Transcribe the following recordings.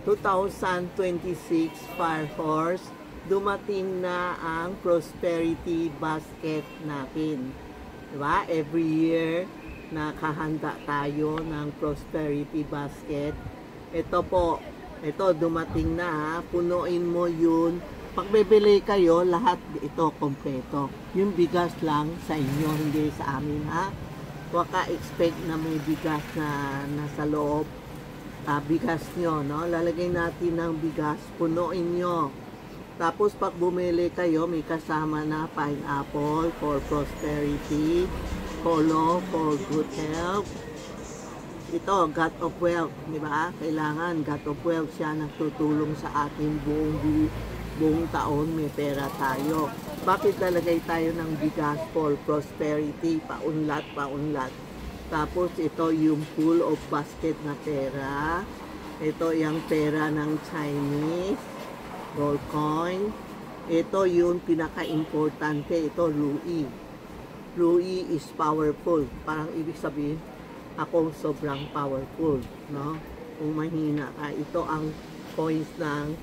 2026 Fire Horse, dumating na ang prosperity basket natin. Diba? Every year, nakahanda tayo ng prosperity basket. Ito po, ito dumating na ha. Punuin mo yun. Pag bibili kayo, lahat ito kompleto. Yung bigas lang sa inyo, hindi sa amin ha. Huwag ka expect na may bigas na nasa loob. Bigas nyo, no? Lalagay natin ng bigas, punuin nyo. Tapos pag bumili kayo, may kasama na pineapple for prosperity, polo for good health. Ito, God of Wealth, di ba? Kailangan God of Wealth siya nagtutulong sa atin buong taon, may pera tayo. Bakit lalagay tayo ng bigas for prosperity, paunlat? Tapos ito yung full of basket na pera. Ito yung pera ng Chinese, gold coin. Ito yung pinaka-importante, ito Louis. Louis is powerful. Parang ibig sabihin, ako sobrang powerful, no? Kung mahina ka, ito ang coins ng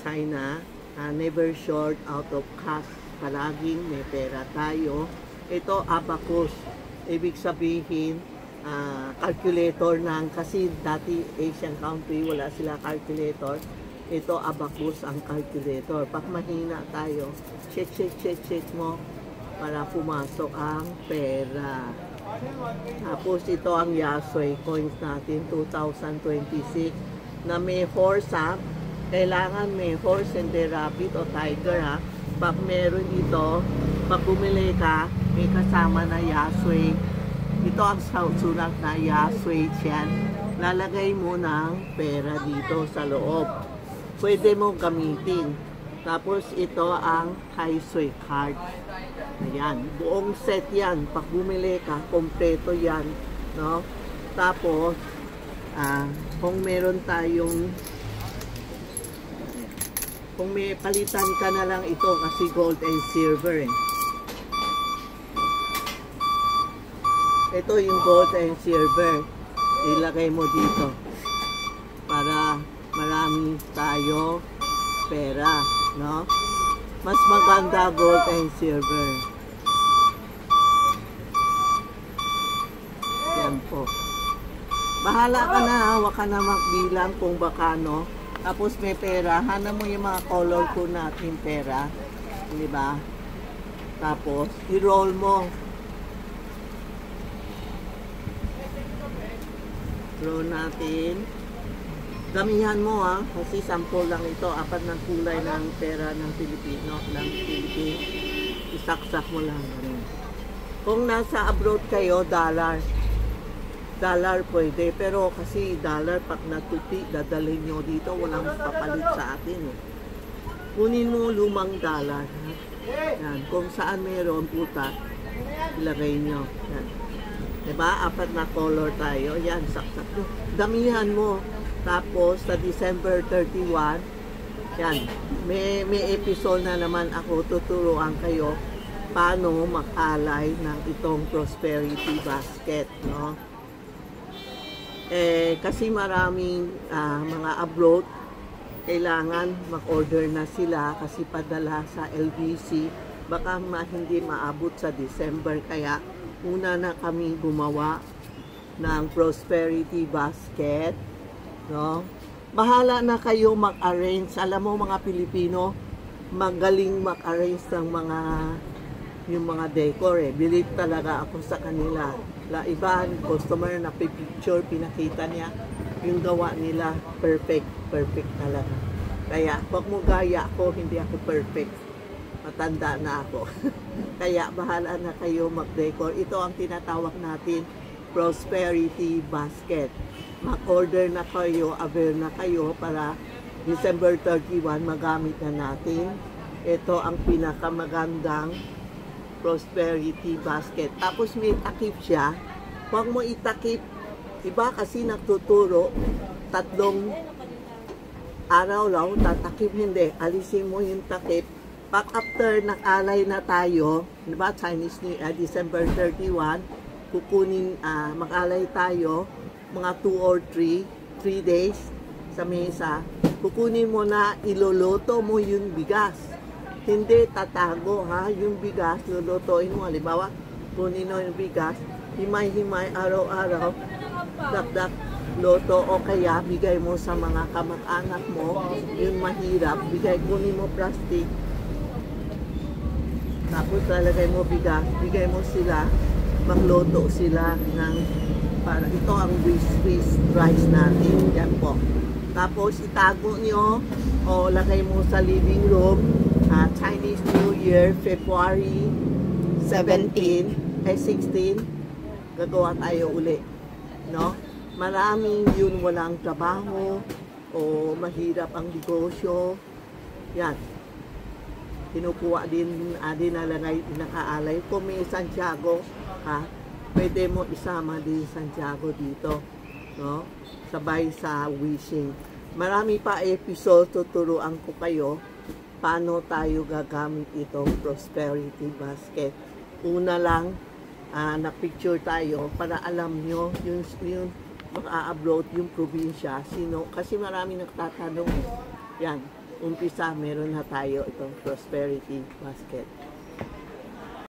China. Never short out of cash. Palaging may pera tayo. Ito abacus. Ibig sabihin, calculator ng, kasi dati Asian country, wala sila calculator. Ito, abacus ang calculator. Pag mahina tayo, check mo para pumasok ang pera. Tapos ito ang Yasui coins natin, 2026, na may horse ha. Kailangan may horse and the rabbit o tiger ha. Pag meron dito, pag bumili ka, may kasama na Yasui. Ito ang sulat na Yasui Chen. Lalagay mo ng pera dito sa loob. Pwede mo gamitin. Tapos ito ang Kaisui card. Ayan, buong set yan. Pag bumili ka, kompleto yan, no? Tapos, kung meron tayong, kung may palitan ka na lang ito kasi gold and silver eh. Ito yung gold and silver. Ilagay mo dito para marami tayo pera, no? Mas maganda gold and silver. Yan po. Bahala ka na, huwag ka na magbilang kung baka, no? Tapos may pera, hanap mo yung mga color ko natin pera, di ba? Tapos i-roll mo. Roll natin. Damihan mo ha, kasi sample lang ito, apat ng kulay ng pera ng Pilipino, ng Philippines. Isaksak mo lang. Kung nasa abroad kayo, dollar pwede, pero kasi dollar pag natuti, dadalhin nyo dito, walang papalit sa atin eh. Kunin mo lumang dollar. Yan. Kung saan mayroon puta, ilagay nyo. Yan. Diba? Apat na color tayo. Yan, saksak mo. Damihan mo. Tapos, sa December 31, yan, may episode na naman ako, tuturuan kayo paano mag-alay ng itong prosperity basket, no? Kasi maraming mga abroad, kailangan mag-order na sila kasi padala sa LBC, baka hindi maabot sa December, kaya una na kami gumawa ng prosperity basket, no? Bahala na kayo mag-arrange. Alam mo mga Pilipino, magaling mag-arrange ng yung mga decor eh. Believe talaga ako sa kanila. Iba, customer na picture, pinakita niya yung gawa nila, perfect talaga. Kaya wag mo gaya ako, hindi ako perfect. Matanda na ako. Kaya bahala na kayo mag-decor. Ito ang tinatawag natin prosperity basket. Mag-order na kayo, aware na kayo para December 31 magamit na natin. Ito ang pinakamagandang prosperity basket. Tapos may takip siya. Huwag mo itakip. Iba kasi nagtuturo 3 araw lang tatakip, hindi. Alisin mo yung takip. Pag after nag-alay na tayo, diba, Chinese New Year, December 31, kukunin, mag-alay tayo, mga 2 or 3 days sa mesa, kukunin mo na iloloto mo yung bigas. Hindi tatago ha, yung bigas lulutuin mo. Halimbawa, kunin mo yung bigas, himay-himay araw-araw, dakdak loto o kaya bigay mo sa mga kamag-anak mo, yung mahirap, kunin mo plastic, tapos lalagay mo bigas, bigay mo sila, magloto sila ng, para ito ang Swiss rice natin, yan po. Tapos itago nyo o lagay mo sa living room, Chinese New Year, February 16, gagawa tayo uli, no? Maraming yun walang trabaho o mahirap ang negosyo. Yan. Kinukuha din, nakaalay. Kung may Santiago, ha, pwede mo isama din Santiago dito. No? Sabay sa wishing. Marami pa episode, tuturuan ko kayo paano tayo gagamit itong prosperity basket. Una lang, na-picture tayo para alam nyo yung maka-upload yung probinsya, sino, kasi marami nagtatanong. Yan, umpisa, meron na tayo itong prosperity basket.